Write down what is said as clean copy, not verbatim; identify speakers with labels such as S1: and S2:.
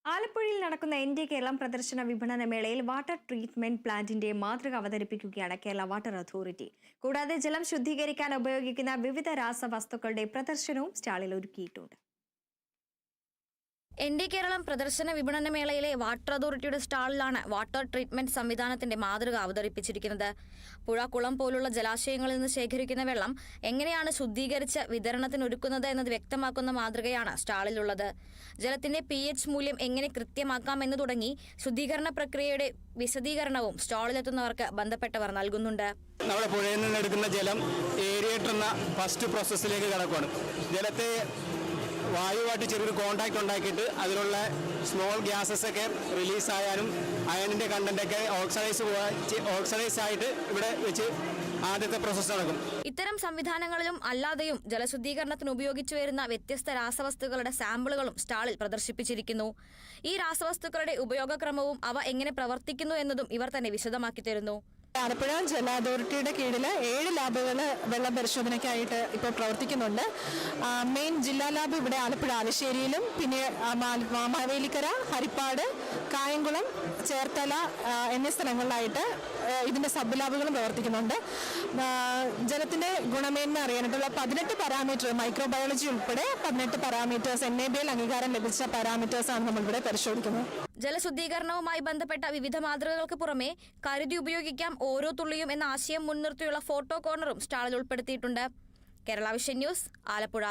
S1: ആലപ്പുഴയിൽ നടക്കുന്ന എൻഡി കേരളം പ്രദർശന വിപണന മേളയിൽ വാട്ടർ ട്രീറ്റ്മെന്റ് പ്ലാന്റിന്റെ മാതൃക അവതരിപ്പിക്കുകയാണ് കേരള വാട്ടർ അതോറിറ്റി. കൂടാതെ ജലം ശുദ്ധീകരിക്കാൻ ഉപയോഗിക്കുന്ന വിവിധ രാസവസ്തുക്കളുടെ പ്രദർശനവും സ്റ്റാളിൽ ഒരുക്കിയിട്ടുണ്ട്.
S2: എൻഡി കേരളം പ്രദർശന വിപണന മേളയിലെ വാട്ടർ അതോറിറ്റിയുടെ സ്റ്റാളിലാണ് വാട്ടർ ട്രീറ്റ്മെന്റ് സംവിധാനത്തിന്റെ മാതൃക അവതരിപ്പിച്ചിരിക്കുന്നത്. പുഴ, കുളം പോലുള്ള ജലാശയങ്ങളിൽ നിന്ന് ശേഖരിക്കുന്ന വെള്ളം എങ്ങനെയാണ് ശുദ്ധീകരിച്ച് വിതരണത്തിനൊരുക്കുന്നത് എന്നത് വ്യക്തമാക്കുന്ന മാതൃകയാണ് സ്റ്റാളിലുള്ളത്. ജലത്തിന്റെ pH മൂല്യം എങ്ങനെ കൃത്യമാക്കാം എന്ന് തുടങ്ങി ശുദ്ധീകരണ പ്രക്രിയയുടെ വിശദീകരണവും സ്റ്റാളിലെത്തുന്നവർക്ക് ബന്ധപ്പെട്ടവർ നൽകുന്നുണ്ട്.
S3: നമ്മുടെ പുഴയിൽ നിന്ന് എടുക്കുന്ന ജലം ഏരിയേറ്റർ എന്ന ഫസ്റ്റ് പ്രോസസ്സിലേക്ക് കടക്കുകയാണ്. ജലത്തെ വായുവായിട്ട് ചെറിയൊരു കോണ്ടാക്ട് അതിലുള്ള സ്മോൾ ഗ്യാസസ് ഒക്കെ റിലീസായാലും അയണിന്റെ കണ്ടന്റൊക്കെ ഓക്സിഡൈസ് ആയിട്ട് ഇവിടെ വെച്ച് ആദ്യത്തെ പ്രോസസ്സ് നടക്കും.
S2: ഇത്തരം സംവിധാനങ്ങളിലും അല്ലാതെയും ജലശുദ്ധീകരണത്തിന് ഉപയോഗിച്ചു വരുന്ന വ്യത്യസ്ത രാസവസ്തുക്കളുടെ സാമ്പിളുകളും സ്റ്റാളിൽ പ്രദർശിപ്പിച്ചിരിക്കുന്നു. ഈ രാസവസ്തുക്കളുടെ ഉപയോഗക്രമവും അവ എങ്ങനെ പ്രവർത്തിക്കുന്നു എന്നതും ഇവർ തന്നെ വിശദമാക്കി തരുന്നു.
S4: ആലപ്പുഴ ജല അതോറിറ്റിയുടെ കീഴിൽ 7 ലാബുകൾ വെള്ള പരിശോധനയ്ക്കായിട്ട് ഇപ്പോൾ പ്രവർത്തിക്കുന്നുണ്ട്. മെയിൻ ജില്ലാ ലാബ് ഇവിടെ ആലപ്പുഴ ആലശ്ശേരിയിലും, പിന്നെ മാവേലിക്കര, ഹരിപ്പാട്, കായംകുളം, ചേർത്തല എന്നീ സ്ഥലങ്ങളിലായിട്ട് ഇതിന്റെ സബ് ലാബുകളും പ്രവർത്തിക്കുന്നുണ്ട്. ജലത്തിന്റെ ഗുണമേന്മ അറിയാനായിട്ടുള്ള 18 പാരാമീറ്റർ, മൈക്രോബയോളജി ഉൾപ്പെടെ 18 പാരാമീറ്റേഴ്സ്, NABL അംഗീകാരം ലഭിച്ച പാരാമീറ്റേഴ്സാണ് നമ്മളിവിടെ പരിശോധിക്കുന്നത്.
S2: ജലശുദ്ധീകരണവുമായി ബന്ധപ്പെട്ട വിവിധ മാതൃകകൾക്ക് പുറമെ കരുതി ഉപയോഗിക്കാം ഓരോ തുള്ളിയും എന്ന ആശയം മുൻനിർത്തിയുള്ള ഫോട്ടോ കോർണറും സ്റ്റാളിൽ ഉൾപ്പെടുത്തിയിട്ടുണ്ട്. Kerala vision news, Alappuzha.